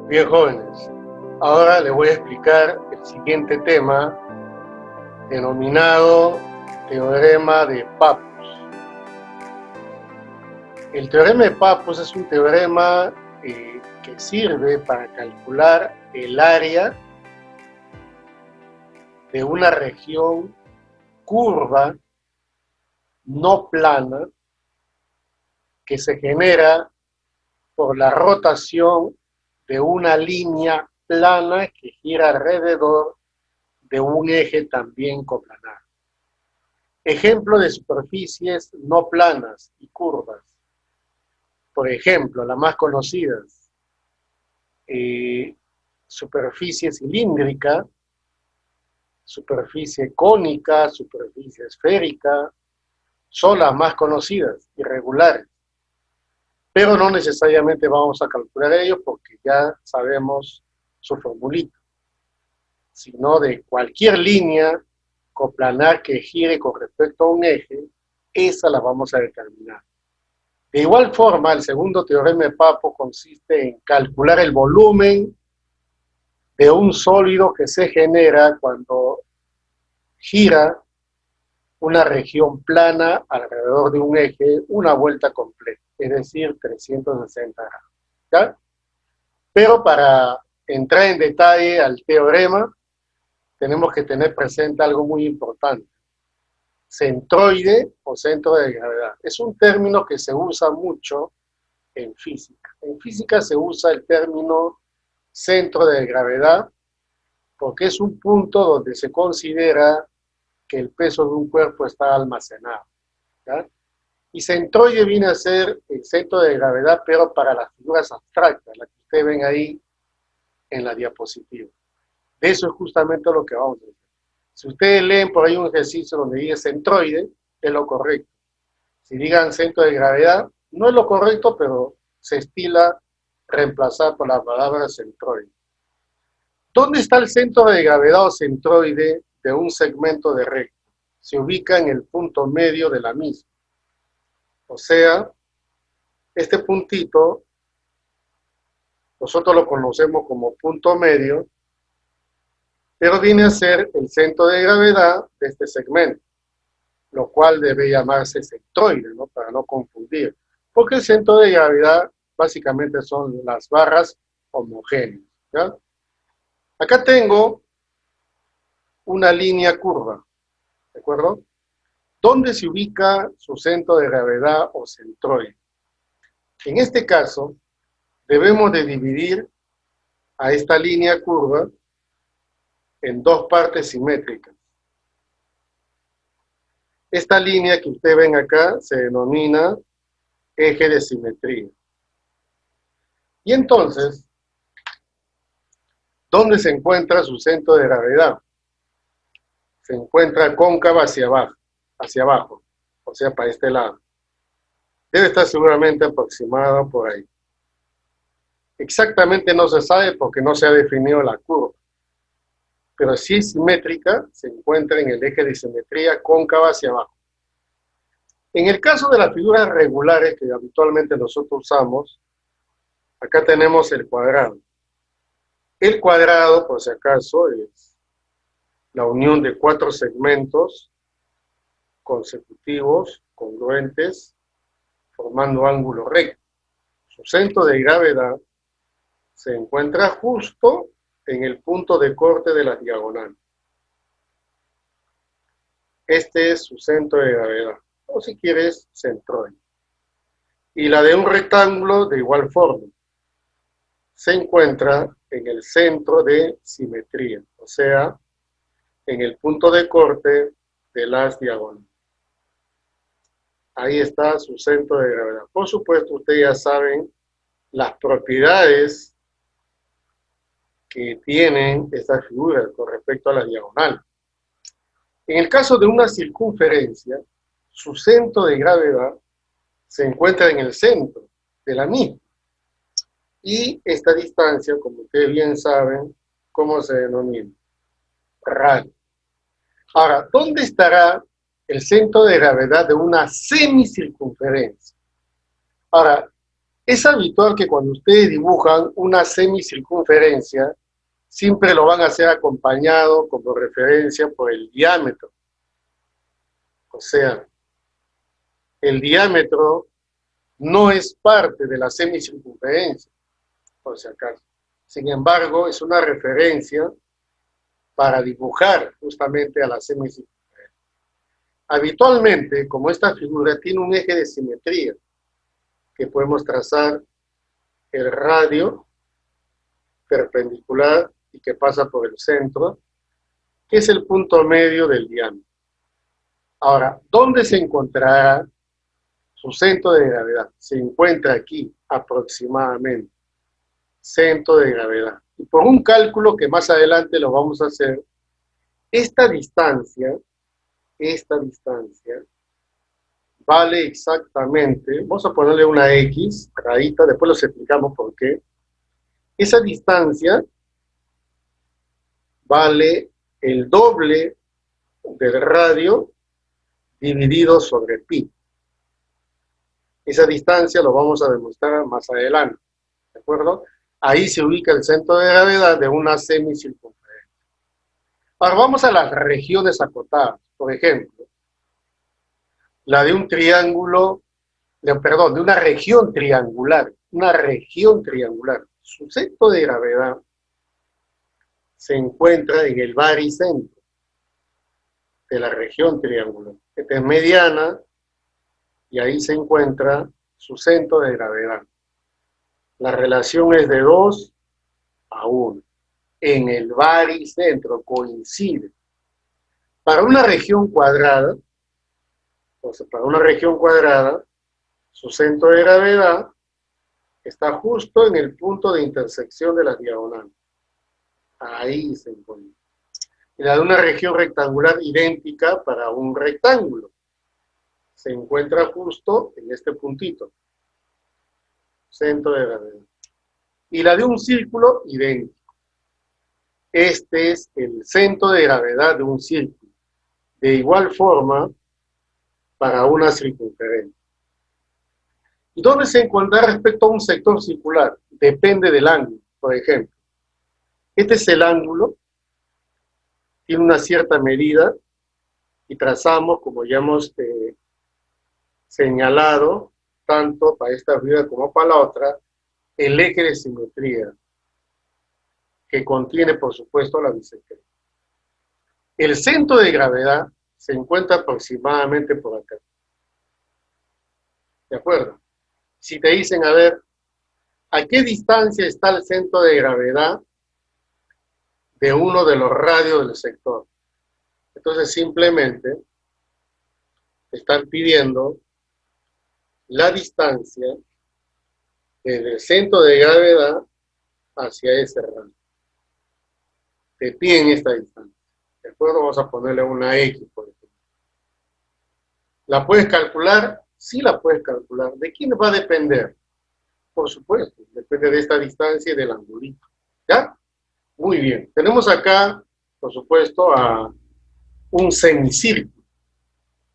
Bien, jóvenes, ahora les voy a explicar el siguiente tema denominado teorema de Pappus. El teorema de Pappus es un teorema que sirve para calcular el área de una región curva no plana que se genera por la rotación de una línea plana que gira alrededor de un eje también coplanar. Ejemplo de superficies no planas y curvas. Por ejemplo, las más conocidas, superficie cilíndrica, superficie cónica, superficie esférica, son las más conocidas, irregulares. Pero no necesariamente vamos a calcular ellos porque ya sabemos su formulita, sino de cualquier línea coplanar que gire con respecto a un eje, esa la vamos a determinar. De igual forma, el segundo teorema de Pappus consiste en calcular el volumen de un sólido que se genera cuando gira una región plana alrededor de un eje una vuelta completa, es decir, 360 grados. ¿Ya? Pero para entrar en detalle al teorema, tenemos que tener presente algo muy importante. Centroide o centro de gravedad. Es un término que se usa mucho en física. En física se usa el término centro de gravedad porque es un punto donde se considera que el peso de un cuerpo está almacenado. ¿Ya? Y centroide viene a ser el centro de gravedad, pero para las figuras abstractas, las que ustedes ven ahí en la diapositiva. De eso es justamente lo que vamos a hacer. Si ustedes leen por ahí un ejercicio donde dice centroide, es lo correcto. Si digan centro de gravedad, no es lo correcto, pero se estila reemplazar por la palabra centroide. ¿Dónde está el centro de gravedad o centroide de un segmento de recta? Se ubica en el punto medio de la misma. O sea, este puntito, nosotros lo conocemos como punto medio, pero viene a ser el centro de gravedad de este segmento, lo cual debe llamarse centroide, ¿no? Para no confundir, porque el centro de gravedad básicamente son las barras homogéneas, ¿ya? Acá tengo una línea curva, ¿de acuerdo? ¿Dónde se ubica su centro de gravedad o centroide? En este caso, debemos de dividir a esta línea curva en dos partes simétricas. Esta línea que ustedes ven acá se denomina eje de simetría. Y entonces, ¿dónde se encuentra su centro de gravedad? Se encuentra cóncava hacia abajo, o sea, para este lado. Debe estar seguramente aproximado por ahí. Exactamente no se sabe porque no se ha definido la curva. Pero si es simétrica, se encuentra en el eje de simetría cóncava hacia abajo. En el caso de las figuras regulares que habitualmente nosotros usamos, acá tenemos el cuadrado. El cuadrado, por si acaso, es la unión de cuatro segmentos consecutivos, congruentes, formando ángulo recto. Su centro de gravedad se encuentra justo en el punto de corte de la diagonal. Este es su centro de gravedad, o si quieres, centroide. Y la de un rectángulo de igual forma. Se encuentra en el centro de simetría, o sea, en el punto de corte de las diagonales. Ahí está su centro de gravedad. Por supuesto, ustedes ya saben las propiedades que tienen estas figuras con respecto a la diagonal. En el caso de una circunferencia, su centro de gravedad se encuentra en el centro de la misma. Y esta distancia, como ustedes bien saben, ¿cómo se denomina? Radio. Ahora, ¿dónde estará el centro de gravedad de una semicircunferencia? Ahora, Es habitual que cuando ustedes dibujan una semicircunferencia, siempre lo van a hacer acompañado como referencia por el diámetro. O sea, el diámetro no es parte de la semicircunferencia, por si acaso. Sin embargo, es una referencia para dibujar justamente a la semicircunferencia. Habitualmente, como esta figura tiene un eje de simetría, que podemos trazar el radio perpendicular y que pasa por el centro, que es el punto medio del diámetro. Ahora, ¿dónde se encontrará su centro de gravedad? Se encuentra aquí, aproximadamente, centro de gravedad. Y por un cálculo que más adelante lo vamos a hacer, esta distancia vale exactamente, vamos a ponerle una X, rayita, después los explicamos por qué. Esa distancia vale el doble del radio dividido sobre pi. Esa distancia lo vamos a demostrar más adelante, ¿de acuerdo? Ahí se ubica el centro de gravedad de una semicircunferencia. Ahora vamos a las regiones acotadas. Por ejemplo, la de un triángulo, de una región triangular. Una región triangular. Su centro de gravedad se encuentra en el baricentro de la región triangular. Esta es mediana y ahí se encuentra su centro de gravedad. La relación es de 2 a 1. En el baricentro coincide. Para una región cuadrada, su centro de gravedad está justo en el punto de intersección de las diagonales. Ahí se encuentra. Y la de una región rectangular idéntica para un rectángulo. Se encuentra justo en este puntito. Centro de gravedad. Y la de un círculo idéntico. Este es el centro de gravedad de un círculo. De igual forma, para una circunferencia. ¿Y dónde se encuentra respecto a un sector circular? Depende del ángulo. Por ejemplo, este es el ángulo, tiene una cierta medida y trazamos, como ya hemos señalado, tanto para esta figura como para la otra, el eje de simetría, que contiene, por supuesto, la bisectriz. El centro de gravedad se encuentra aproximadamente por acá. ¿De acuerdo? Si te dicen, a ver, ¿a qué distancia está el centro de gravedad de uno de los radios del sector? Entonces simplemente están pidiendo la distancia desde el centro de gravedad hacia ese radio. Te piden esta distancia. ¿De acuerdo? Vamos a ponerle una X, por ejemplo. ¿La puedes calcular? Sí la puedes calcular. ¿De quién va a depender? Por supuesto, depende de esta distancia y del angulito. ¿Ya? Muy bien. Tenemos acá, por supuesto, a un semicírculo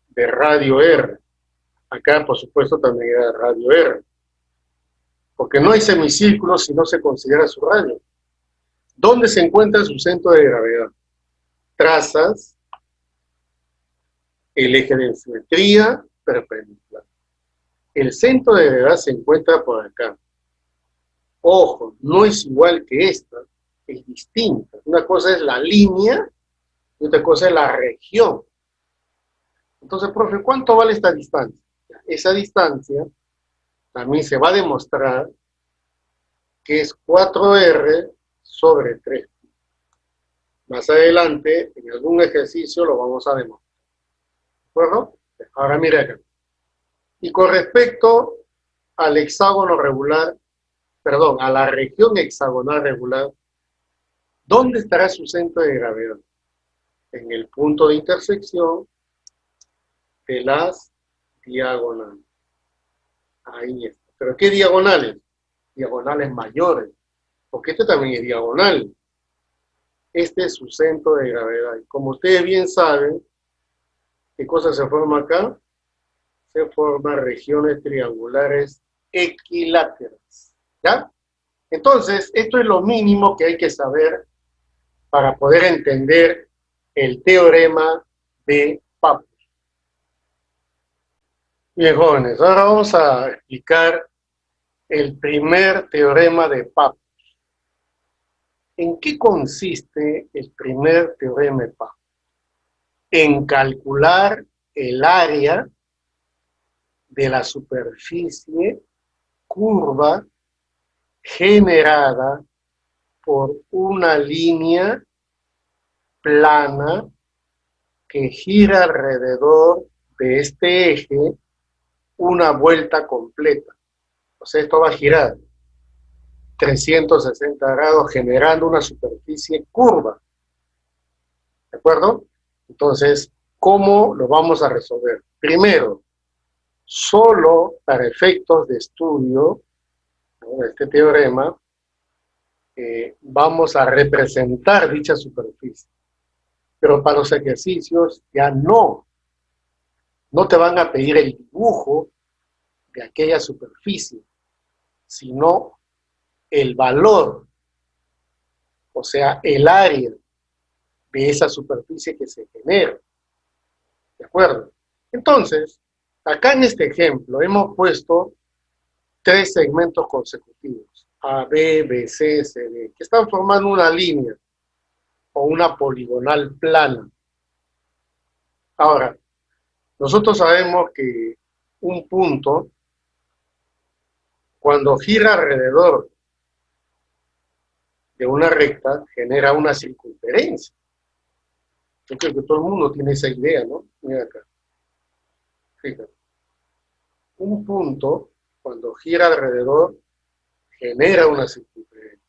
de radio R. Acá, por supuesto, también hay radio R. Porque no hay semicírculos si no se considera su radio. ¿Dónde se encuentra su centro de gravedad? Trazas el eje de simetría perpendicular. El centro de gravedad se encuentra por acá. Ojo, no es igual que esta, es distinta. Una cosa es la línea y otra cosa es la región. Entonces, profe, ¿cuánto vale esta distancia? Esa distancia también se va a demostrar que es 4R sobre 3. Más adelante, en algún ejercicio, lo vamos a demostrar. ¿De acuerdo? Ahora mira acá. Y con respecto al hexágono regular, perdón, a la región hexagonal regular, ¿dónde estará su centro de gravedad? En el punto de intersección de las diagonales. Ahí está. ¿Pero qué diagonales? Diagonales mayores, porque este también es diagonal. Este es su centro de gravedad. Y como ustedes bien saben, ¿qué cosa se forma acá? Se forman regiones triangulares equiláteras. ¿Ya? Entonces, esto es lo mínimo que hay que saber para poder entender el teorema de Pappus. Bien, jóvenes, ahora vamos a explicar el primer teorema de Pappus. ¿En qué consiste el primer teorema de Pappus? En calcular el área de la superficie curva generada por una línea plana que gira alrededor de este eje una vuelta completa. O sea, esto va a girar 360 grados generando una superficie curva. ¿De acuerdo? Entonces, ¿cómo lo vamos a resolver? Primero, solo para efectos de estudio, ¿no?, de este teorema, vamos a representar dicha superficie. Pero para los ejercicios ya no te van a pedir el dibujo de aquella superficie, sino el valor, o sea, el área de esa superficie que se genera. ¿De acuerdo? Entonces, acá en este ejemplo hemos puesto 3 segmentos consecutivos, A, B, B, C, C, D, que están formando una línea o una poligonal plana. Ahora, nosotros sabemos que un punto, cuando gira alrededor de una recta, genera una circunferencia. Yo creo que todo el mundo tiene esa idea, ¿no? Mira acá. Fíjate. Un punto, cuando gira alrededor, genera una circunferencia,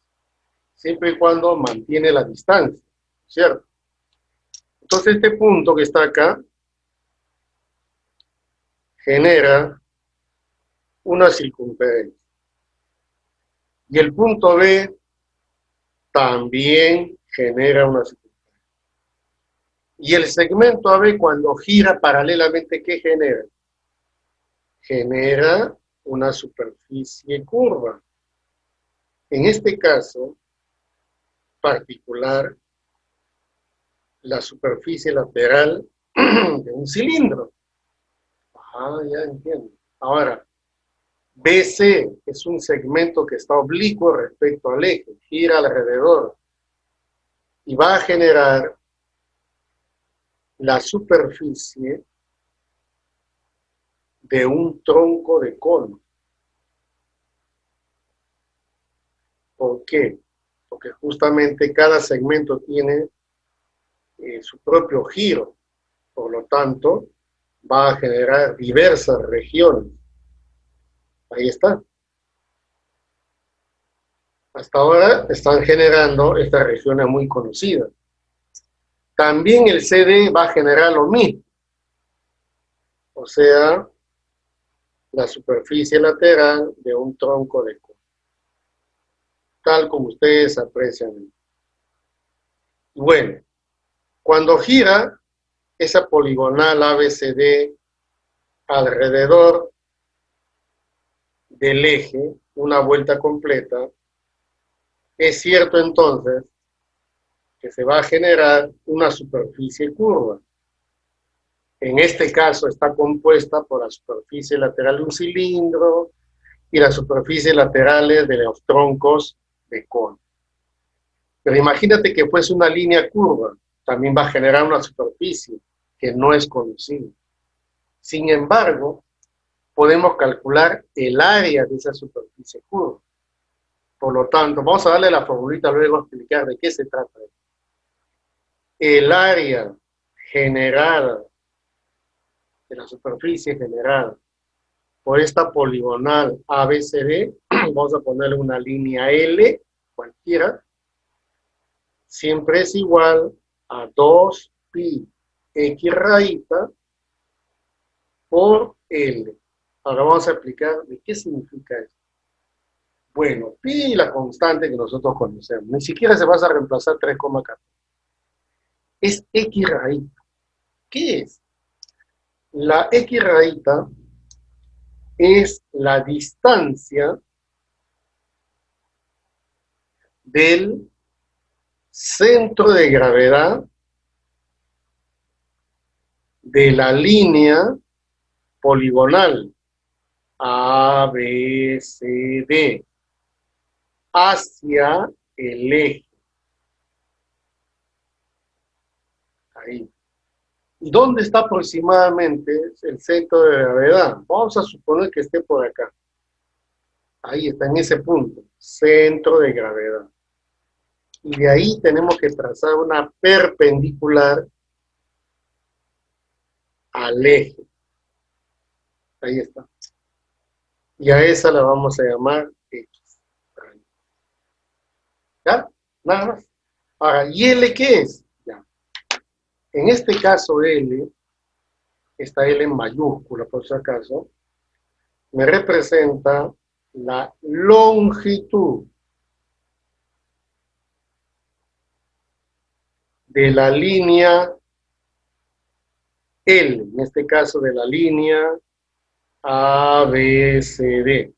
siempre y cuando mantiene la distancia, ¿cierto? Entonces este punto que está acá genera una circunferencia. Y el punto B también genera una circunferencia. Y el segmento AB, cuando gira paralelamente, ¿qué genera? Genera una superficie curva. En este caso particular, la superficie lateral de un cilindro. Ah, ya entiendo. Ahora, BC es un segmento que está oblicuo respecto al eje, gira alrededor y va a generar la superficie de un tronco de cono. ¿Por qué? Porque justamente cada segmento tiene su propio giro, por lo tanto, va a generar diversas regiones. Ahí está. Hasta ahora están generando estas regiones muy conocidas. También el CD va a generar lo mismo. O sea, la superficie lateral de un tronco de cono. Tal como ustedes aprecian. Bueno, cuando gira esa poligonal ABCD alrededor del eje, una vuelta completa, es cierto entonces que se va a generar una superficie curva. En este caso está compuesta por la superficie lateral de un cilindro y las superficies laterales de los troncos de cono. Pero imagínate que fuese una línea curva, también va a generar una superficie que no es conocida. Sin embargo, podemos calcular el área de esa superficie curva. Por lo tanto, vamos a darle la formulita luego a explicar de qué se trata. El área generada de la superficie generada por esta poligonal ABCD, vamos a ponerle una línea L, cualquiera, siempre es igual a 2pi x rayita por L. Ahora vamos a explicar de qué significa esto. Bueno, pi la constante que nosotros conocemos, ni siquiera se va a reemplazar 3,14. Es x rayita. ¿Qué es? La x rayita es la distancia del centro de gravedad de la línea poligonal A, B, C, D hacia el eje. Ahí. ¿Y dónde está aproximadamente el centro de gravedad? Vamos a suponer que esté por acá. Ahí está, en ese punto, centro de gravedad. Y de ahí tenemos que trazar una perpendicular al eje. Ahí está. Y a esa la vamos a llamar X. ¿Ya? Nada más. Ahora, ¿y L qué es? Ya. En este caso L, esta L en mayúscula por si acaso, me representa la longitud de la línea L, en este caso de la línea A, B, C, D.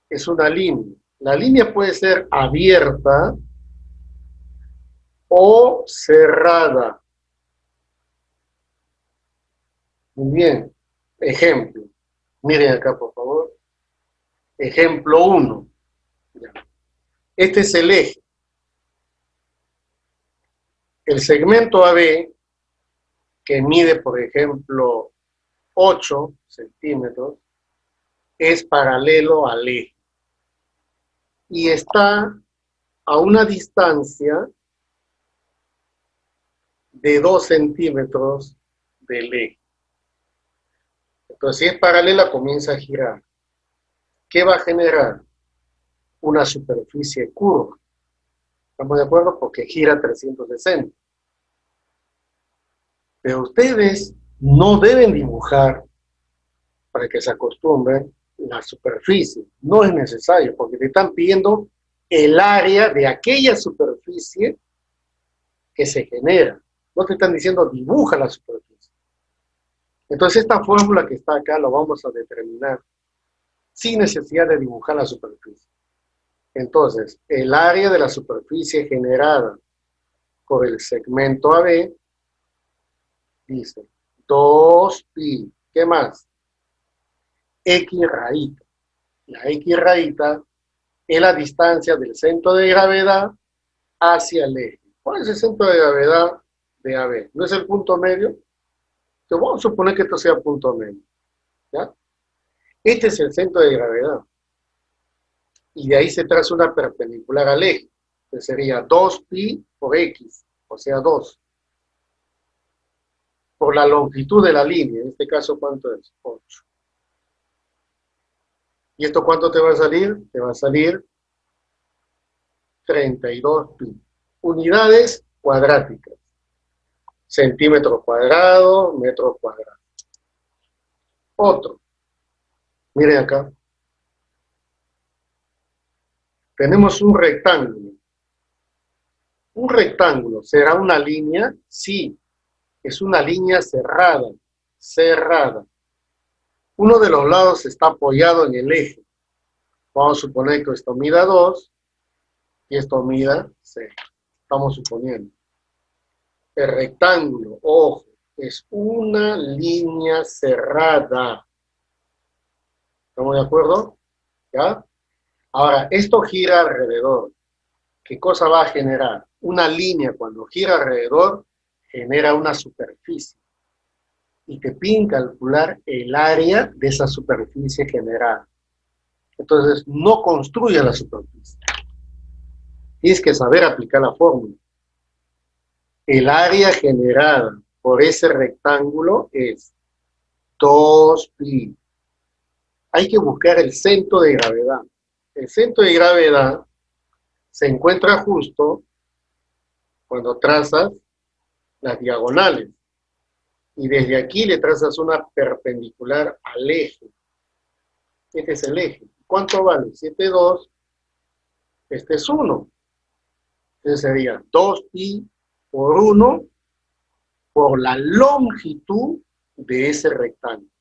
Es una línea. La línea puede ser abierta o cerrada. Muy bien. Ejemplo. Miren acá, por favor. Ejemplo 1. Este es el eje. El segmento AB, que mide, por ejemplo, 8 centímetros, es paralelo al eje. Y está a una distancia de 2 centímetros del eje. Entonces, si es paralela, comienza a girar. ¿Qué va a generar? Una superficie curva. ¿Estamos de acuerdo? Porque gira 360. Pero ustedes no deben dibujar, para que se acostumbren, la superficie. No es necesario, porque te están pidiendo el área de aquella superficie que se genera. No te están diciendo dibuja la superficie. Entonces esta fórmula que está acá lo vamos a determinar sin necesidad de dibujar la superficie. Entonces, el área de la superficie generada por el segmento AB dice 2pi, ¿qué más? X rayita. La X rayita es la distancia del centro de gravedad hacia el eje. ¿Cuál es el centro de gravedad de AB? ¿No es el punto medio? Entonces vamos a suponer que esto sea punto medio. ¿Ya? Este es el centro de gravedad. Y de ahí se traza una perpendicular al eje, que sería 2pi por X, o sea 2. Por la longitud de la línea, en este caso, ¿cuánto es? 8. ¿Y esto cuánto te va a salir? Te va a salir 32pi. Unidades cuadráticas. Centímetros cuadrados, metros cuadrados. Otro. Miren acá. Tenemos un rectángulo. Un rectángulo, ¿será una línea? Sí. Es una línea cerrada. Cerrada. Uno de los lados está apoyado en el eje. Vamos a suponer que esto mida 2 y esto mida 6. Estamos suponiendo. El rectángulo, ojo, es una línea cerrada. ¿Estamos de acuerdo? ¿Ya? Ahora, esto gira alrededor. ¿Qué cosa va a generar? Una línea, cuando gira alrededor, genera una superficie. Y te piden calcular el área de esa superficie generada. Entonces, no construye la superficie. Tienes que saber aplicar la fórmula. El área generada por ese rectángulo es 2pi. Hay que buscar el centro de gravedad. El centro de gravedad se encuentra justo cuando trazas las diagonales. Y desde aquí le trazas una perpendicular al eje. Este es el eje. ¿Cuánto vale? 7,2. Este es 1. Entonces sería 2pi por 1 por la longitud de ese rectángulo.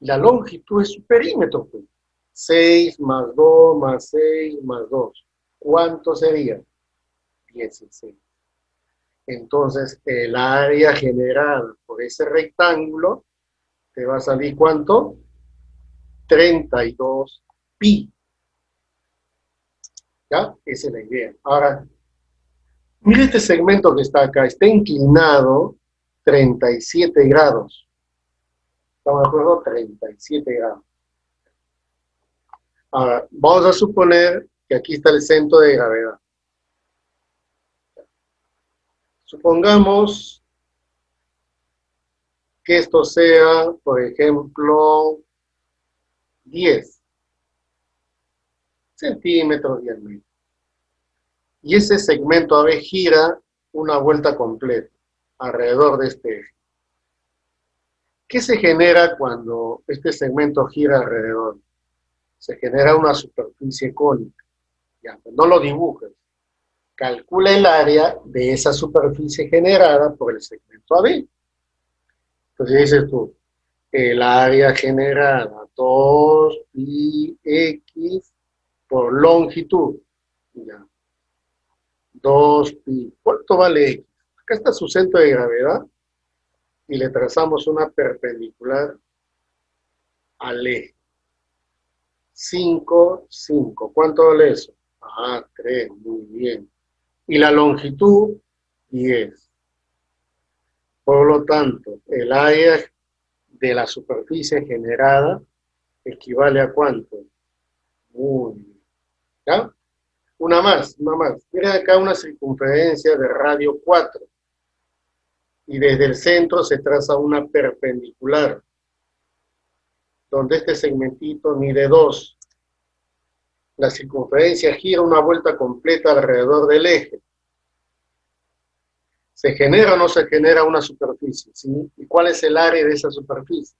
La longitud es su perímetro, pues. 6 más 2 más 6 más 2. ¿Cuánto sería? 16. Entonces, el área generada por ese rectángulo te va a salir ¿cuánto? 32 pi. ¿Ya? Esa es la idea. Ahora, mire este segmento que está acá. Está inclinado 37 grados. ¿Estamos de acuerdo? 37 grados. Ahora, vamos a suponer que aquí está el centro de gravedad. Supongamos que esto sea, por ejemplo, 10 centímetros y al medio. Y ese segmento AB gira una vuelta completa alrededor de este eje. ¿Qué se genera cuando este segmento gira alrededor? Se genera una superficie cónica. Ya, no lo dibujes. Calcula el área de esa superficie generada por el segmento AB. Entonces dices tú, el área generada 2πx por longitud. Ya. 2π. ¿Cuánto vale x? Acá está su centro de gravedad y le trazamos una perpendicular al eje. 5, 5. ¿Cuánto vale eso? 3, muy bien. Y la longitud, 10. Por lo tanto, el área de la superficie generada equivale a ¿cuánto? Muy bien. ¿Ya? Una más. Miren acá una circunferencia de radio 4. Y desde el centro se traza una perpendicular, donde este segmentito mide 2. La circunferencia gira una vuelta completa alrededor del eje. ¿Se genera o no se genera una superficie? ¿Sí? ¿Y cuál es el área de esa superficie?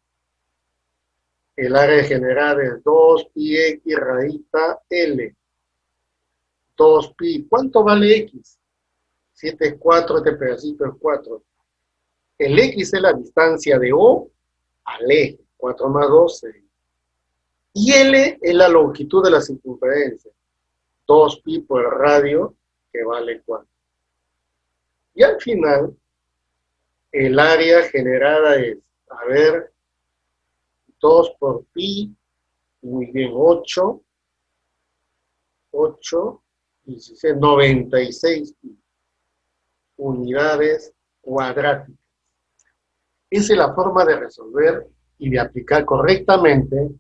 El área generada es 2πx rayita L. 2pi. ¿Cuánto vale x? 7 es 4, este pedacito es 4. El x es la distancia de O al eje. 4 más 2, 6. Y L es la longitud de la circunferencia. 2pi por el radio, que vale 4. Y al final, el área generada es, 2 por pi, muy bien, 8, 16, 96 unidades cuadráticas. Esa es la forma de resolver y de aplicar correctamente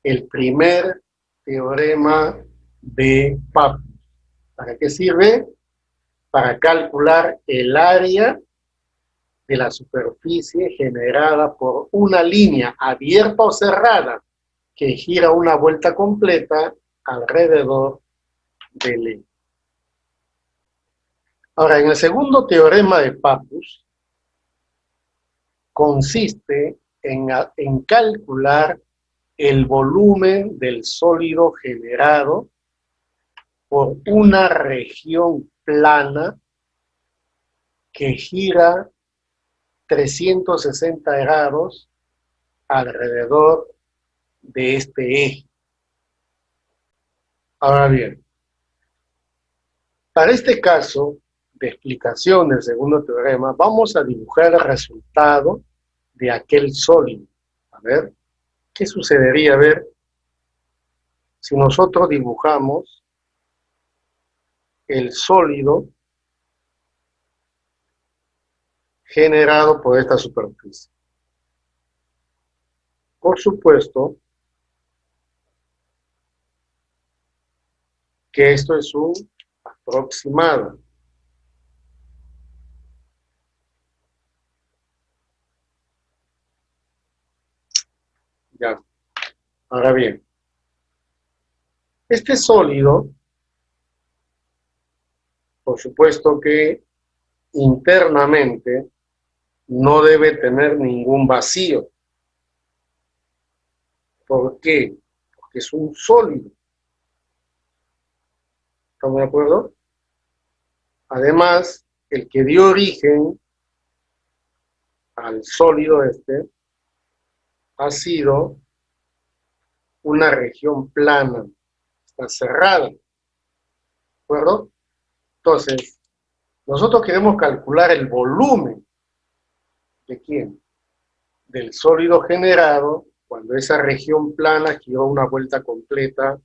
el primer teorema de Pappus. ¿Para qué sirve? Para calcular el área de la superficie generada por una línea abierta o cerrada que gira una vuelta completa alrededor del eje. Ahora, en el segundo teorema de Pappus, consiste en calcular el volumen del sólido generado por una región plana que gira 360 grados alrededor de este eje. Ahora bien, para este caso de explicación del segundo teorema, vamos a dibujar el resultado de aquel sólido. A ver, ¿qué sucedería? A ver, si nosotros dibujamos el sólido generado por esta superficie. Por supuesto que esto es un aproximado. Ya. Ahora bien, este sólido, por supuesto que internamente no debe tener ningún vacío. ¿Por qué? Porque es un sólido. ¿Estamos de acuerdo? Además, el que dio origen al sólido este ha sido una región plana, está cerrada, ¿de acuerdo? Entonces, nosotros queremos calcular el volumen. ¿De quién? Del sólido generado cuando esa región plana giró una vuelta completa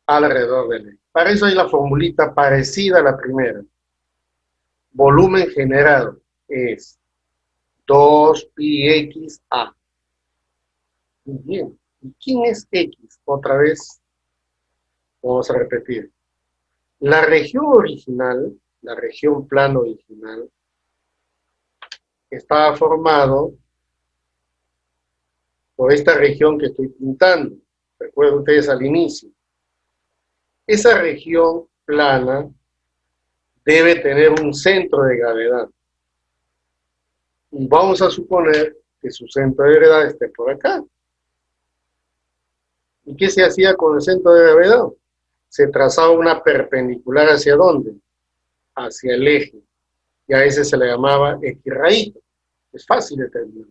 alrededor del eje. Para eso hay la formulita parecida a la primera. Volumen generado es 2πxa. Muy bien. ¿Y quién es X? Otra vez vamos a repetir. La región original, la región plano original, estaba formado por esta región que estoy pintando. Recuerden ustedes al inicio. Esa región plana debe tener un centro de gravedad. Y vamos a suponer que su centro de gravedad esté por acá. ¿Y qué se hacía con el centro de gravedad? Se trazaba una perpendicular ¿hacia dónde? Hacia el eje. Y a ese se le llamaba X raíz. Es fácil de determinar.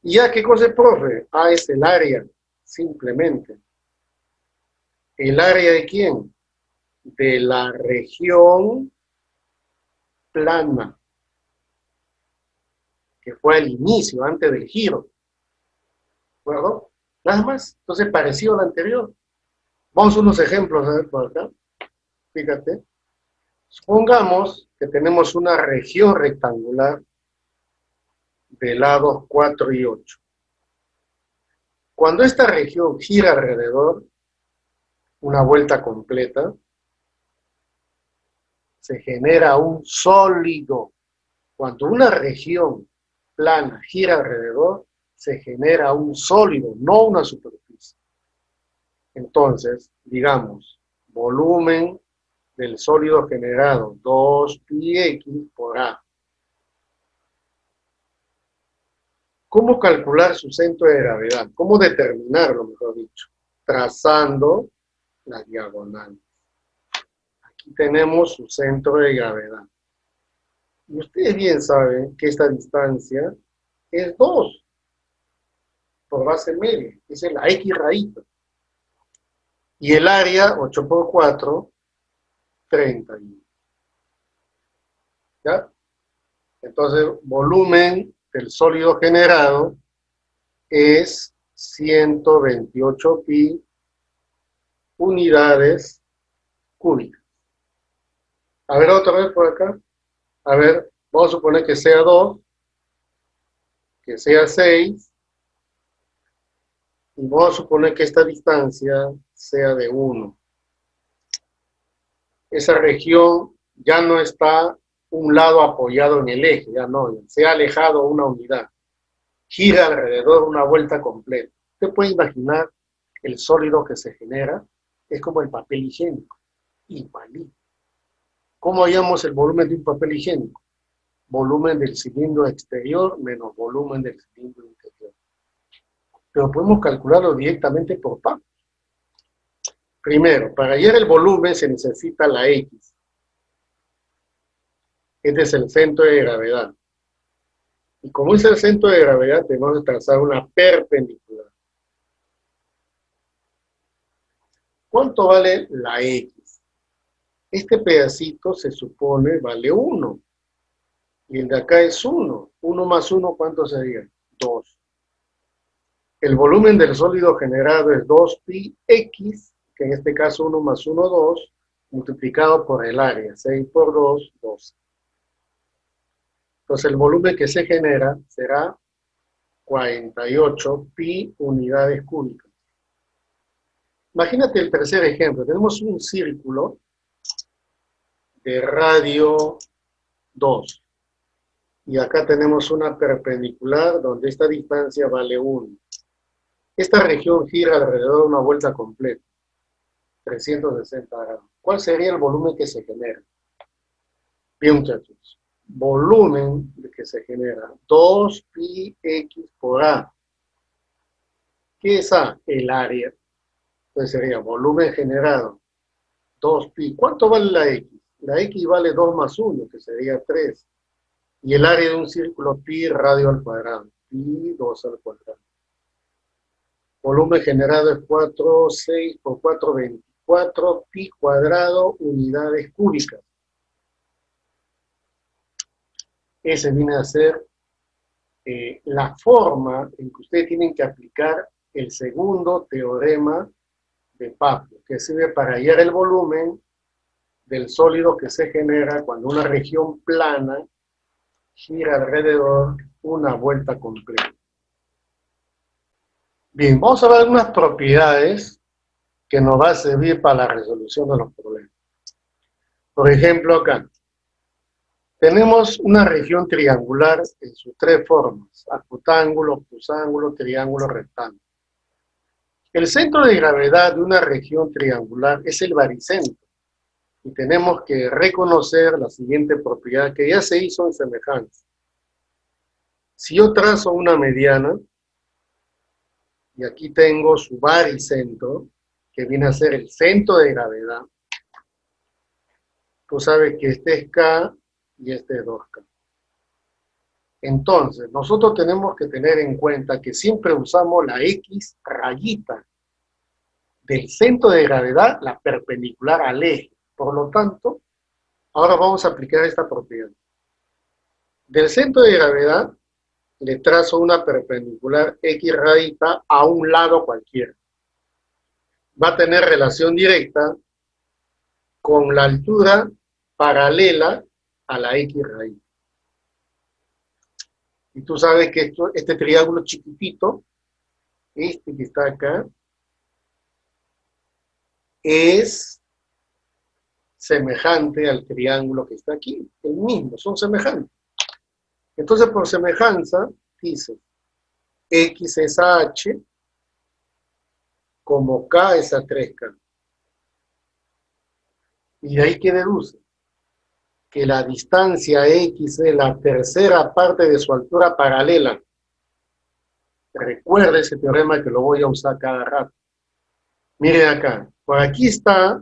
¿Y ya qué cosa es, profe? Ah, es el área, simplemente. ¿El área de quién? De la región plana, que fue al inicio, antes del giro. ¿De acuerdo? Nada más. Entonces, parecido al anterior. Vamos a unos ejemplos a ver por acá. Fíjate. Supongamos que tenemos una región rectangular de lados 4 y 8. Cuando esta región gira alrededor, una vuelta completa, se genera un sólido. Cuando una región plana gira alrededor, se genera un sólido, no una superficie. Entonces, digamos, volumen del sólido generado, 2πx por A. ¿Cómo calcular su centro de gravedad? ¿Cómo determinarlo, mejor dicho? Trazando las diagonales. Aquí tenemos su centro de gravedad. Y ustedes bien saben que esta distancia es 2 por base media. Esa es la X raíz. Y el área, 8 por 4, 31. ¿Ya? Entonces, volumen del sólido generado es 128 pi unidades cúbicas. A ver, otra vez por acá. A ver, vamos a suponer que sea 2, que sea 6, y vamos a suponer que esta distancia sea de 1. Esa región ya no está un lado apoyado en el eje, ya no, se ha alejado una unidad. Gira alrededor una vuelta completa. Usted puede imaginar el sólido que se genera, es como el papel higiénico, igualito. ¿Cómo hallamos el volumen de un papel higiénico? Volumen del cilindro exterior menos volumen del cilindro interior. Pero podemos calcularlo directamente por partes. Primero, para hallar el volumen se necesita la X. Este es el centro de gravedad. Y como es el centro de gravedad, tenemos que trazar una perpendicular. ¿Cuánto vale la X? Este pedacito se supone vale 1. Y el de acá es 1. 1 más 1, ¿cuánto sería? 2. El volumen del sólido generado es 2πx, que en este caso 1 más 1, 2, multiplicado por el área. 6 por 2, 12. Entonces el volumen que se genera será 48 pi unidades cúbicas. Imagínate el tercer ejemplo. Tenemos un círculo de radio 2. Y acá tenemos una perpendicular donde esta distancia vale 1. Esta región gira alrededor de una vuelta completa, 360 grados. ¿Cuál sería el volumen que se genera? Bien, muchachos. Volumen que se genera, 2πx por A. ¿Qué es A? El área. Entonces sería volumen generado, 2pi. ¿Cuánto vale la X? La X vale 2 más 1, que sería 3. Y el área de un círculo pi radio al cuadrado. pi 2 al cuadrado. Volumen generado es 4, 6 por 4, 24, pi cuadrado, unidades cúbicas. Ese viene a ser la forma en que ustedes tienen que aplicar el segundo teorema de Pappus, que sirve para hallar el volumen del sólido que se genera cuando una región plana gira alrededor una vuelta completa. Bien, vamos a ver algunas propiedades que nos va a servir para la resolución de los problemas. Por ejemplo, acá tenemos una región triangular en sus tres formas: acutángulo, obtusángulo, triángulo, rectángulo. El centro de gravedad de una región triangular es el baricentro. Y tenemos que reconocer la siguiente propiedad que ya se hizo en semejanza. Si yo trazo una mediana, y aquí tengo su baricentro, que viene a ser el centro de gravedad, tú sabes que este es K y este es 2K. Entonces, nosotros tenemos que tener en cuenta que siempre usamos la X rayita del centro de gravedad, la perpendicular al eje. Por lo tanto, ahora vamos a aplicar esta propiedad. Del centro de gravedad le trazo una perpendicular X rayita a un lado cualquiera. Va a tener relación directa con la altura paralela a la X raíz. Y tú sabes que este triángulo chiquitito, este que está acá, es semejante al triángulo que está aquí, el mismo, son semejantes. Entonces, por semejanza, dice, X es a H, como K es a 3K. Y de ahí que deduce que la distancia X es la tercera parte de su altura paralela. Recuerda ese teorema que lo voy a usar cada rato. Miren acá, por aquí está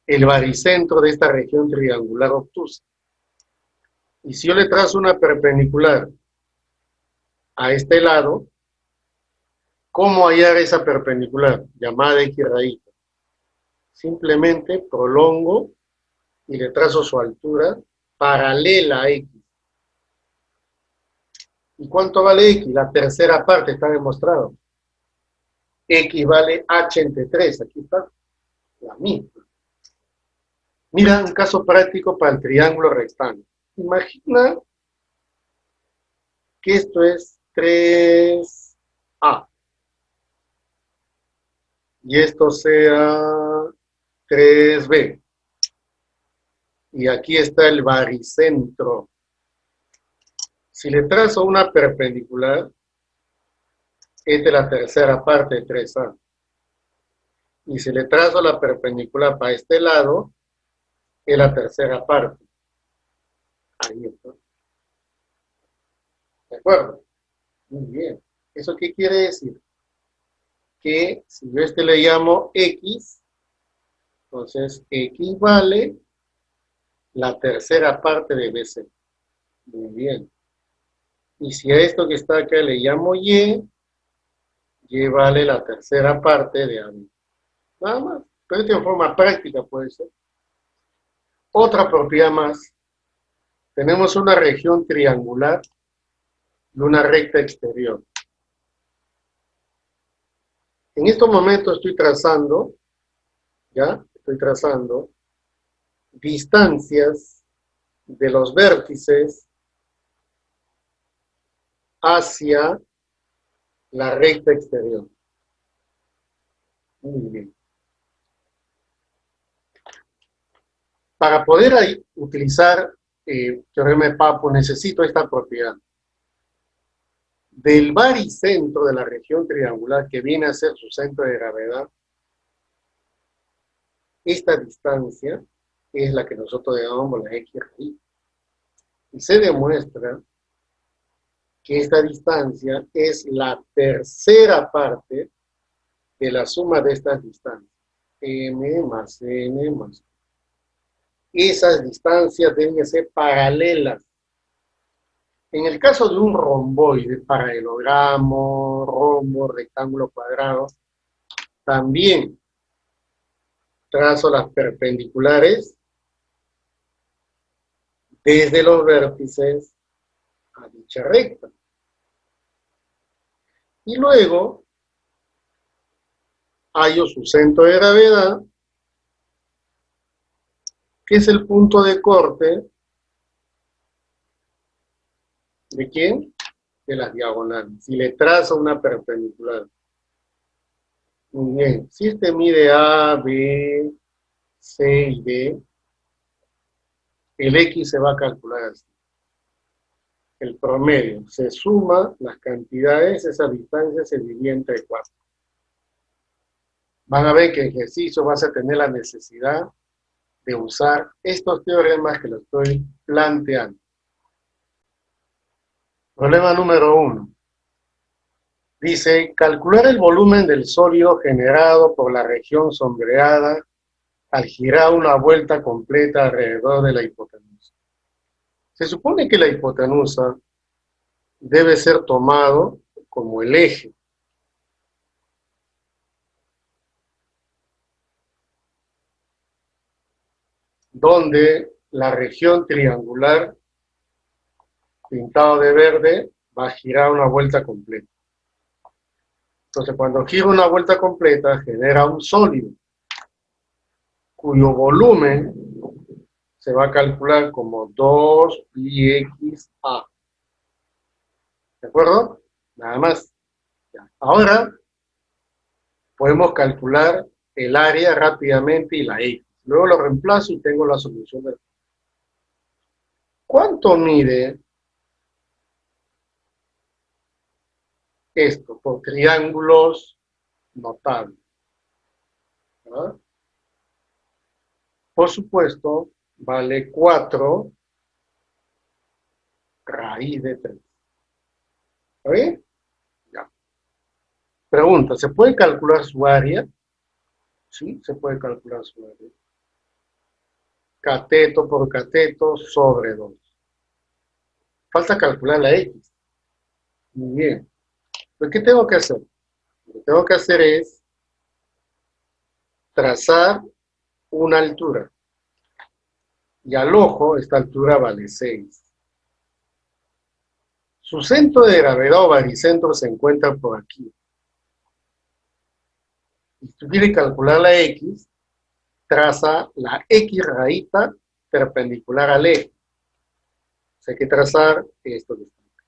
el baricentro de esta región triangular obtusa. Y si yo le trazo una perpendicular a este lado, ¿cómo hallar esa perpendicular? Llamada X raíz. Simplemente prolongo y le trazo su altura paralela a X. ¿Y cuánto vale X? La tercera parte, está demostrado. X vale H entre 3, aquí está la misma. Mira un caso práctico para el triángulo rectángulo. Imagina que esto es 3A. Y esto sea 3B. Y aquí está el baricentro. Si le trazo una perpendicular, esta es la tercera parte de 3A. Y si le trazo la perpendicular para este lado, es la tercera parte. Ahí está. ¿De acuerdo? Muy bien. ¿Eso qué quiere decir? Que si yo le llamo X, entonces X vale la tercera parte de BC. Muy bien. Y si a esto que está acá le llamo Y vale la tercera parte de AB. Nada más. Pero esto en forma práctica puede ser. Otra propiedad más. Tenemos una región triangular y una recta exterior. En estos momentos estoy trazando, ¿ya? Estoy trazando distancias de los vértices hacia la recta exterior. Muy bien. Para poder utilizar teorema de Pappus necesito esta propiedad. Del baricentro de la región triangular, que viene a ser su centro de gravedad, esta distancia es la que nosotros llamamos la X raíz. Y se demuestra que esta distancia es la tercera parte de la suma de estas distancias. M más N más. Esas distancias deben ser paralelas. En el caso de un romboide, paralelogramo, rombo, rectángulo cuadrado, también trazo las perpendiculares desde los vértices a dicha recta. Y luego hallo su centro de gravedad, que es el punto de corte ¿de quién? De las diagonales. Si le trazo una perpendicular. Muy bien. Si este mide A, B, C y D, el X se va a calcular así. El promedio. Se suma las cantidades, esa distancia se divide entre 4. Van a ver que en ejercicio vas a tener la necesidad de usar estos teoremas que lo estoy planteando. Problema número 1. Dice, calcular el volumen del sólido generado por la región sombreada al girar una vuelta completa alrededor de la hipotenusa. Se supone que la hipotenusa debe ser tomado como el eje. Donde la región triangular pintado de verde va a girar una vuelta completa. Entonces, cuando gira una vuelta completa, genera un sólido, cuyo volumen se va a calcular como 2πxa. ¿De acuerdo? Nada más. Ya. Ahora, podemos calcular el área rápidamente y la X. Luego lo reemplazo y tengo la solución del... ¿Cuánto mide esto por triángulos notables? ¿Verdad? Por supuesto, vale 4 raíz de 3. ¿Está bien? Ya. Pregunta, ¿se puede calcular su área? Sí, se puede calcular su área. Cateto por cateto sobre 2. Falta calcular la X. Muy bien. Pues, ¿qué tengo que hacer? Lo que tengo que hacer es trazar una altura. Y al ojo, esta altura vale 6. Su centro de gravedad o baricentro se encuentra por aquí. Y si tú quieres calcular la X, traza la X rayita perpendicular al eje. O sea, hay que trazar esto que está acá.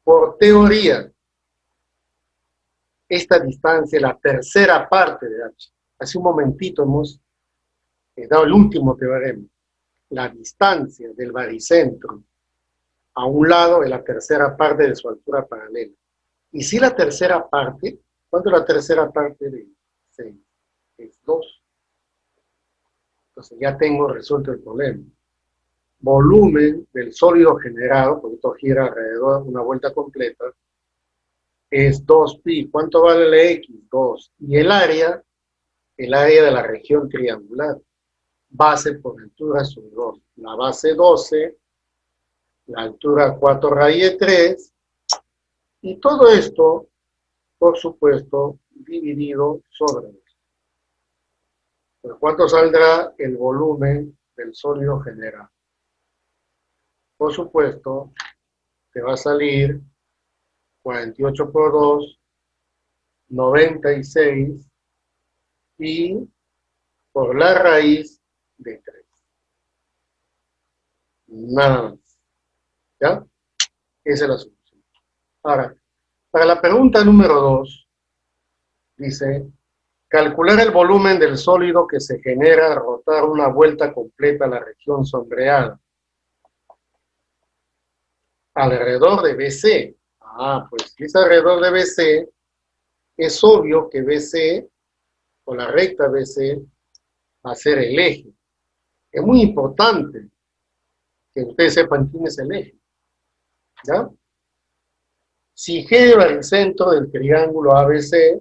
Por teoría, esta distancia es la tercera parte de H. Hace un momentito hemos dado el último teorema. La distancia del baricentro a un lado es la tercera parte de su altura paralela. Y si la tercera parte, ¿cuánto es la tercera parte de 6? Es 2. Entonces ya tengo resuelto el problema. Volumen del sólido generado, porque esto gira alrededor de una vuelta completa, es 2pi. ¿Cuánto vale la X? 2. Y el área de la región triangular. Base por altura sobre 2. La base 12, la altura 4 raíz de 3, y todo esto, por supuesto, dividido sobre 2. ¿Por cuánto saldrá el volumen del sólido generado? Por supuesto, te va a salir 48 por 2, 96, y por la raíz de 3. Nada más. ¿Ya? Esa es la solución. Ahora, para la pregunta número 2, dice, calcular el volumen del sólido que se genera al rotar una vuelta completa a la región sombreada alrededor de BC. Pues si es alrededor de BC, es obvio que BC, o la recta BC, va a ser el eje. Es muy importante que ustedes sepan quién es el eje. ¿Ya? Si G es el centro del triángulo ABC,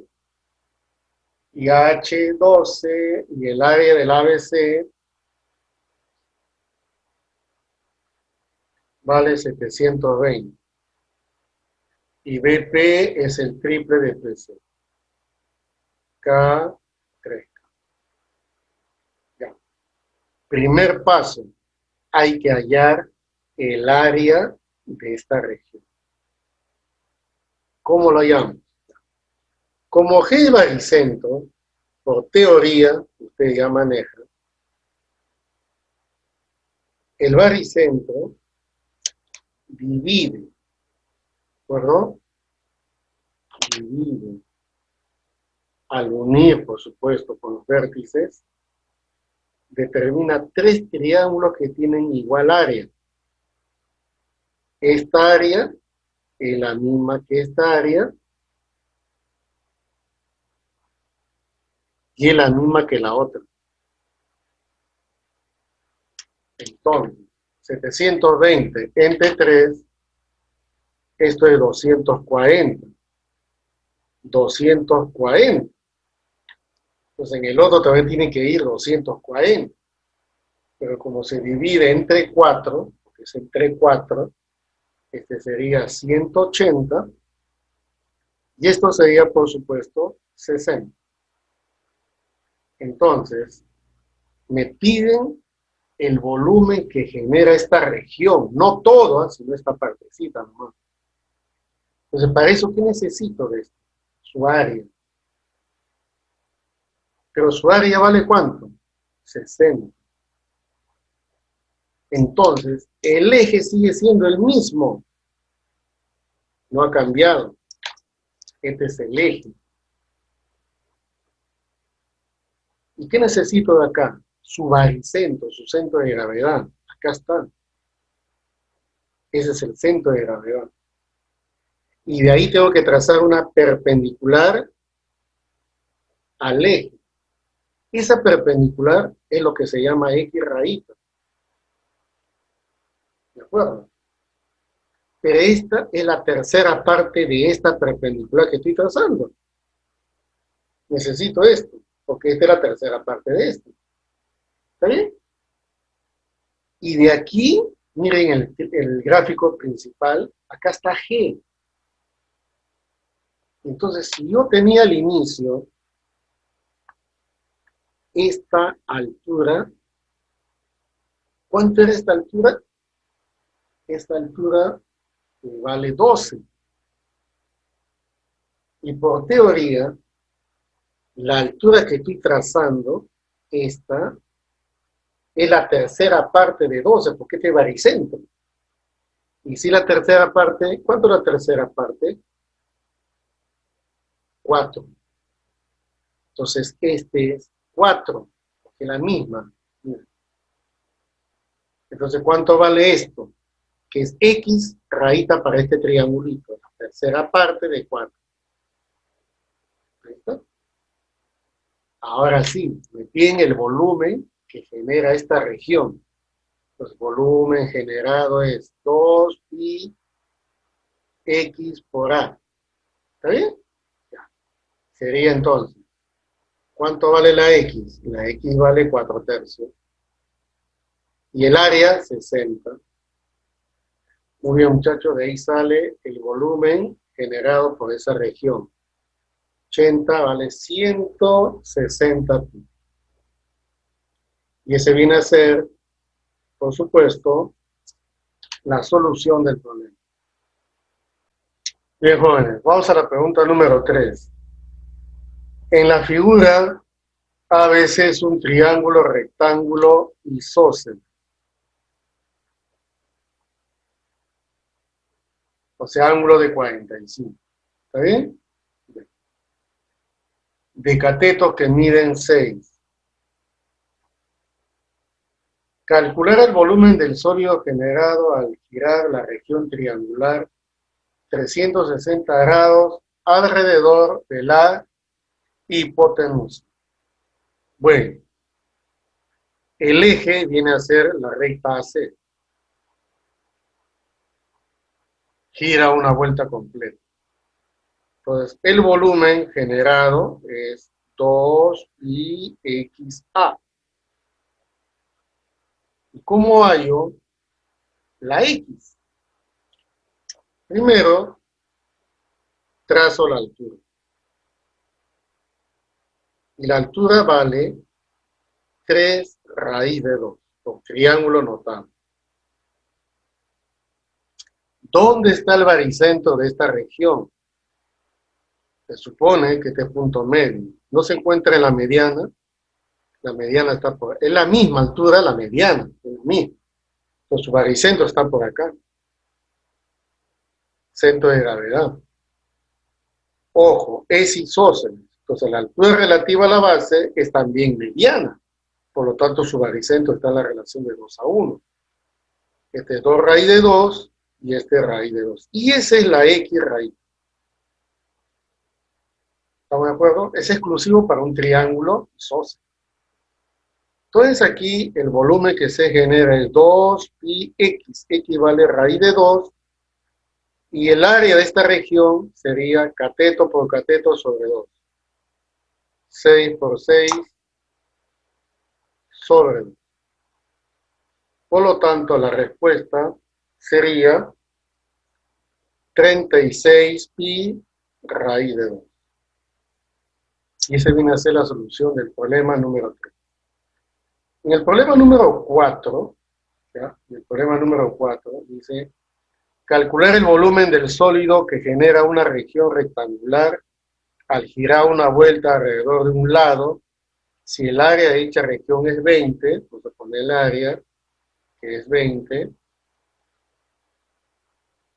y H12 y el área del ABC vale 720. Y BP es el triple de PC. K3. Ya. Primer paso, hay que hallar el área de esta región. ¿Cómo lo hallamos? Como G es baricentro, por teoría, usted ya maneja, el baricentro divide, ¿de acuerdo? Divide, al unir, por supuesto, con los vértices, determina tres triángulos que tienen igual área. Esta área es la misma que esta área y es la misma que la otra. Entonces, 720 entre 3, esto es 240. 240. Pues en el otro también tiene que ir 240. Pero como se divide entre 4, porque es entre 4, este sería 180. Y esto sería, por supuesto, 60. Entonces, me piden el volumen que genera esta región, no toda, sino esta partecita nomás. Entonces, para eso, ¿qué necesito de esto? Su área. Pero su área vale ¿cuánto? 60. Entonces, el eje sigue siendo el mismo. No ha cambiado. Este es el eje. ¿Y qué necesito de acá? Su baricentro, su centro de gravedad. Acá está. Ese es el centro de gravedad. Y de ahí tengo que trazar una perpendicular al eje. Esa perpendicular es lo que se llama X rayita. ¿De acuerdo? Pero esta es la tercera parte de esta perpendicular que estoy trazando. Necesito esto, porque esta es la tercera parte de esto. ¿Está bien? Y de aquí, miren el gráfico principal, acá está G. Entonces, si yo tenía al inicio esta altura, ¿cuánto era esta altura? Esta altura vale 12. Y por teoría, la altura que estoy trazando, esta, es la tercera parte de 12, porque este es baricentro. Y si la tercera parte, ¿cuánto es la tercera parte? 4. Entonces, este es 4, porque es la misma. Entonces, ¿cuánto vale esto? Que es X rayita para este triangulito, la tercera parte de 4. ¿Listo? Ahora sí, me piden el volumen que genera esta región. Pues volumen generado es 2pi X por A. ¿Está bien? Ya. Sería entonces, ¿cuánto vale la X? La X vale 4/3. Y el área, 60. Muy bien, muchachos, de ahí sale el volumen generado por esa región. 80 vale 160 pi. Y ese viene a ser, por supuesto, la solución del problema. Bien, jóvenes, vamos a la pregunta número 3. En la figura, ABC es un triángulo rectángulo isósceles. O sea, ángulo de 45. ¿Está bien? De catetos que miden 6. Calcular el volumen del sólido generado al girar la región triangular 360 grados alrededor de la hipotenusa. Bueno, el eje viene a ser la recta AC. Gira una vuelta completa. Entonces, el volumen generado es 2πxa. ¿Y cómo hallo la X? Primero, trazo la altura. Y la altura vale 3 raíz de 2, con triángulo notable. ¿Dónde está el baricentro de esta región? Se supone que este punto medio no se encuentra en la mediana está por, es la misma altura, la mediana, es la misma. Entonces su baricentro está por acá, centro de gravedad. Ojo, es isósceles, entonces la altura relativa a la base es también mediana, por lo tanto su baricentro está en la relación de 2 a 1. Este es 2 raíz de 2 y este es raíz de 2. Y esa es la X raíz. ¿Estamos de acuerdo? Es exclusivo para un triángulo isósceles. Entonces aquí el volumen que se genera es 2πx, x vale raíz de 2, y el área de esta región sería cateto por cateto sobre 2. 6 por 6 sobre 2. Por lo tanto, la respuesta sería 36π raíz de 2. Y esa viene a ser la solución del problema número 3. En el problema número 4, ¿ya? El problema número 4 dice, calcular el volumen del sólido que genera una región rectangular al girar una vuelta alrededor de un lado. Si el área de dicha región es 20, vamos a poner el área que es 20,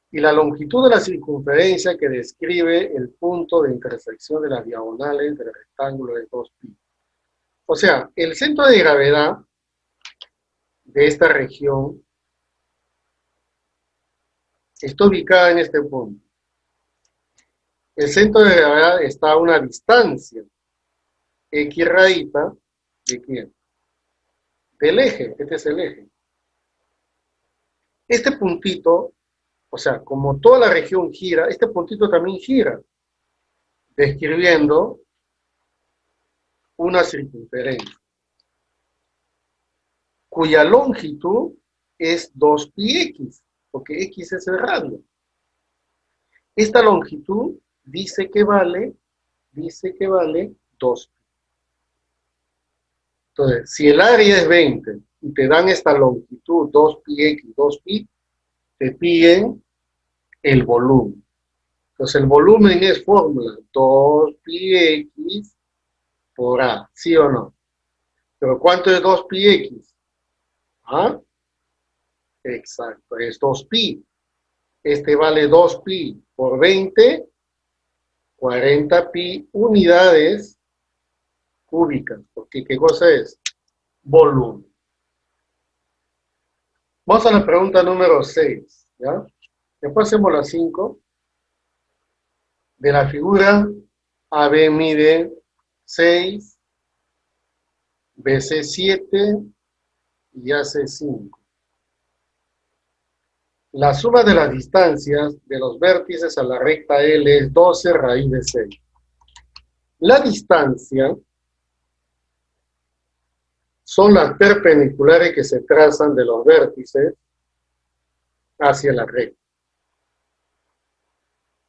y la longitud de la circunferencia que describe el punto de intersección de las diagonales del rectángulo de 2π. O sea, el centro de gravedad de esta región está ubicado en este punto. El centro de gravedad está a una distancia X rayita, ¿de quién? Del eje, este es el eje. Este puntito, o sea, como toda la región gira, este puntito también gira, describiendo una circunferencia, cuya longitud es 2πx, porque x es el radio. Esta longitud dice que vale 2π. Entonces, si el área es 20 y te dan esta longitud 2πx, 2π, te piden el volumen. Entonces, el volumen es fórmula 2πx por A, ¿sí o no? Pero ¿cuánto es 2πx? ¿Ah? Exacto, es 2π. Este vale 2π por 20, 40π unidades cúbicas. Porque ¿qué cosa es? Volumen. Vamos a la pregunta número 6, ¿ya? Después hacemos la 5. De la figura, AB mide 6, BC 7 y AC 5. La suma de las distancias de los vértices a la recta L es 12 raíz de 6. La distancia son las perpendiculares que se trazan de los vértices hacia la recta.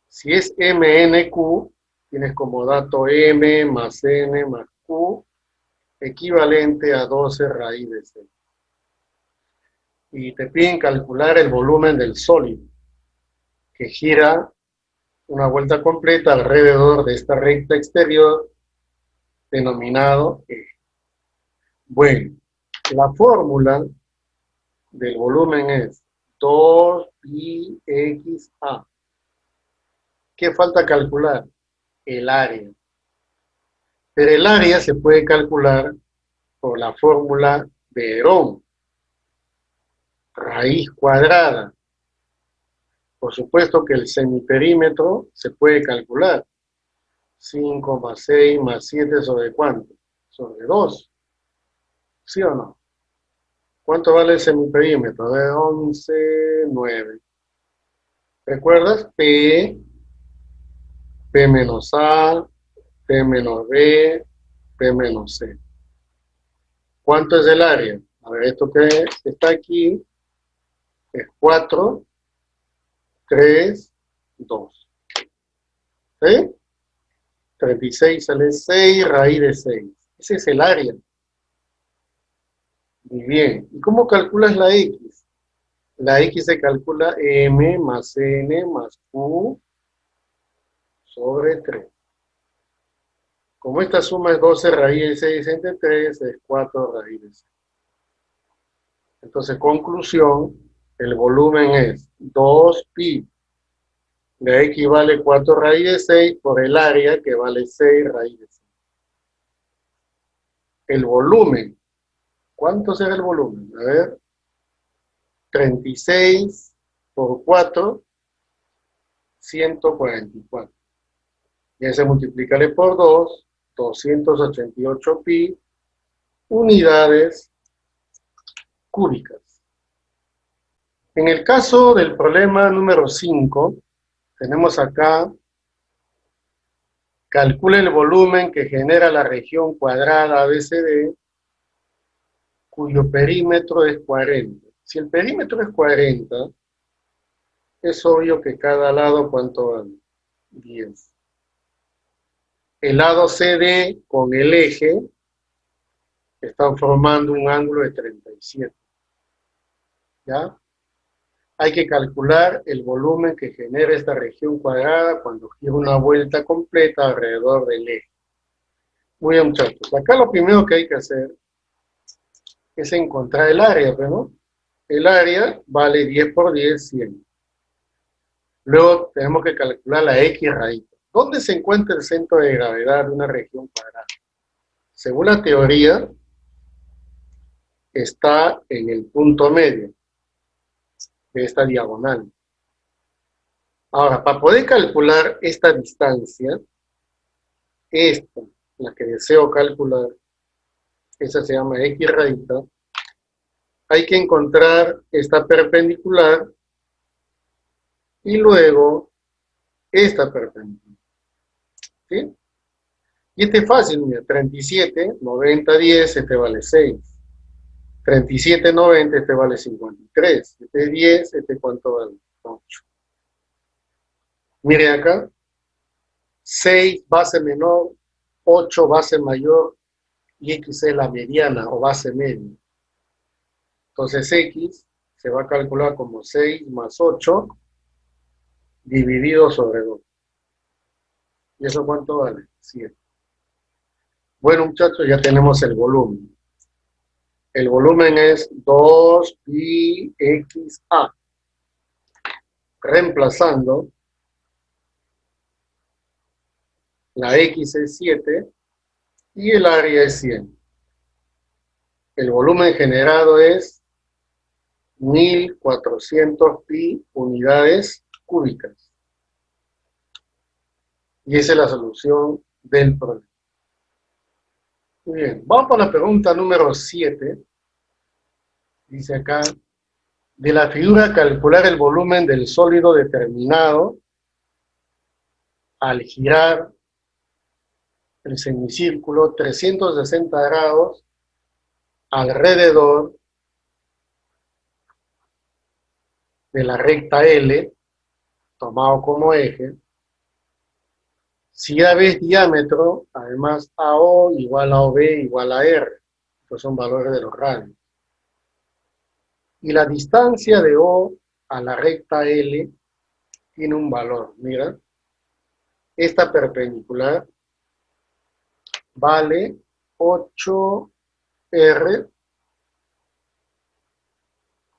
Si es MNQ, tienes como dato M más N más Q, equivalente a 12 raíz de 6. Y te piden calcular el volumen del sólido, que gira una vuelta completa alrededor de esta recta exterior, denominado E. Bueno, la fórmula del volumen es 2πxa. ¿Qué falta calcular? El área. Pero el área se puede calcular por la fórmula de Herón. Raíz cuadrada. Por supuesto que el semiperímetro se puede calcular. 5 más 6 más 7 sobre ¿cuánto? Sobre 2. ¿Sí o no? ¿Cuánto vale el semiperímetro? De 11, 9. ¿Recuerdas? P menos A, P menos B, P menos C. ¿Cuánto es el área? A ver, esto que está aquí es 4, 3 2. ¿Sí? 36 sale 6, raíz de 6. Ese es el área. Muy bien. ¿Y cómo calculas la X? La X se calcula M más N más Q sobre 3. Como esta suma es 12 raíz de 6 entre 3, es 4 raíz de 6. Entonces, conclusión, el volumen es 2pi. La X vale 4 raíz de 6 por el área que vale 6 raíz de 6. El volumen, ¿cuánto será el volumen? A ver, 36 por 4, 144. Y ese multiplícale por 2, 288 pi unidades cúbicas. En el caso del problema número 5, tenemos acá, calcula el volumen que genera la región cuadrada ABCD, cuyo perímetro es 40. Si el perímetro es 40, es obvio que cada lado, ¿cuánto vale? 10. El lado CD con el eje están formando un ángulo de 37. ¿Ya? Hay que calcular el volumen que genera esta región cuadrada cuando gira una vuelta completa alrededor del eje. Muy bien, muchachos. Acá lo primero que hay que hacer es encontrar el área, ¿no? El área vale 10 por 10, 100. Luego tenemos que calcular la X raíz. ¿Dónde se encuentra el centro de gravedad de una región cuadrada? Según la teoría, está en el punto medio de esta diagonal. Ahora, para poder calcular esta distancia, esta, la que deseo calcular, esa se llama X raíz, hay que encontrar esta perpendicular y luego esta perpendicular. ¿Sí? Y este es fácil, mira, 37, 90, 10, este vale 6. 37, 90, este vale 53. Este es 10, este ¿cuánto vale? 8. Mire acá, 6 base menor, 8 base mayor, y X es la mediana o base media. Entonces X se va a calcular como 6 más 8 dividido sobre 2. ¿Y eso cuánto vale? 7. Bueno, muchachos, ya tenemos el volumen. El volumen es 2πxa. Reemplazando, la X es 7 y el área es 100. El volumen generado es 1400 pi unidades cúbicas. Y esa es la solución del problema. Muy bien, vamos a la pregunta número 7. Dice acá, de la figura calcular el volumen del sólido determinado al girar el semicírculo 360 grados alrededor de la recta L, tomado como eje. Si AB es diámetro, además AO igual a OB igual a R. Estos son valores de los radios. Y la distancia de O a la recta L tiene un valor. Mira, esta perpendicular vale 8R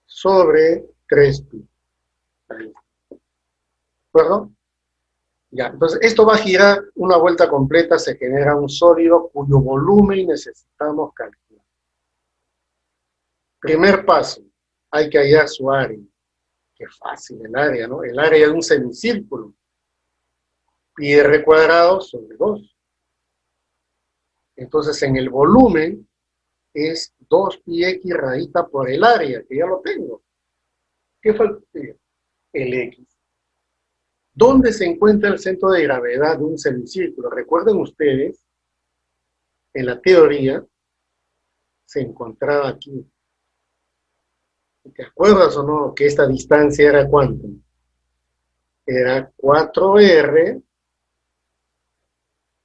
sobre 3pi. ¿De acuerdo? Ya, entonces esto va a girar una vuelta completa, se genera un sólido cuyo volumen necesitamos calcular. Primer paso, hay que hallar su área. Qué fácil el área, ¿no? El área de un semicírculo. Pi r cuadrado sobre 2. Entonces en el volumen es 2πx raíz por el área, que ya lo tengo. ¿Qué falta? El X. ¿Dónde se encuentra el centro de gravedad de un semicírculo? Recuerden ustedes, en la teoría, se encontraba aquí. ¿Te acuerdas o no que esta distancia era cuánto? era 4R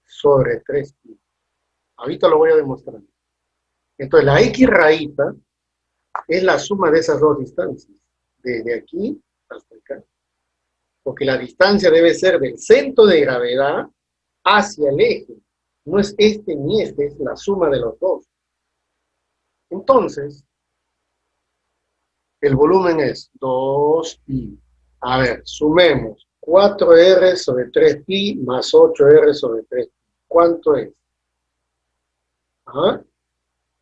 sobre 3pi. Ahorita lo voy a demostrar. Entonces, la X rayita es la suma de esas dos distancias, desde aquí hasta acá. Porque la distancia debe ser del centro de gravedad hacia el eje. No es este ni este, es la suma de los dos. Entonces, el volumen es 2pi. A ver, sumemos 4R sobre 3pi más 8R sobre 3pi. ¿Cuánto es? ¿Ah?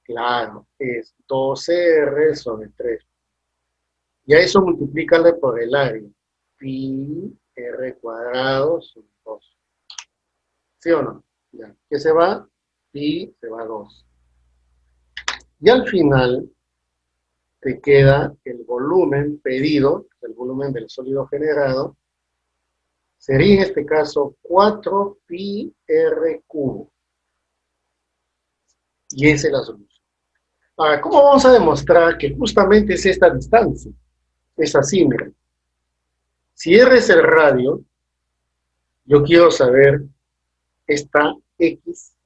Claro, es 12R sobre 3. Y a eso multiplícale por el área. Pi R cuadrado sobre 2. ¿Sí o no? Ya. ¿Qué se va? Pi se va 2. Y al final te queda el volumen pedido, el volumen del sólido generado, sería en este caso 4pi R cubo. Y esa es la solución. Ahora, ¿cómo vamos a demostrar que justamente es esta distancia? Es así, miren. Si R es el radio, yo quiero saber esta X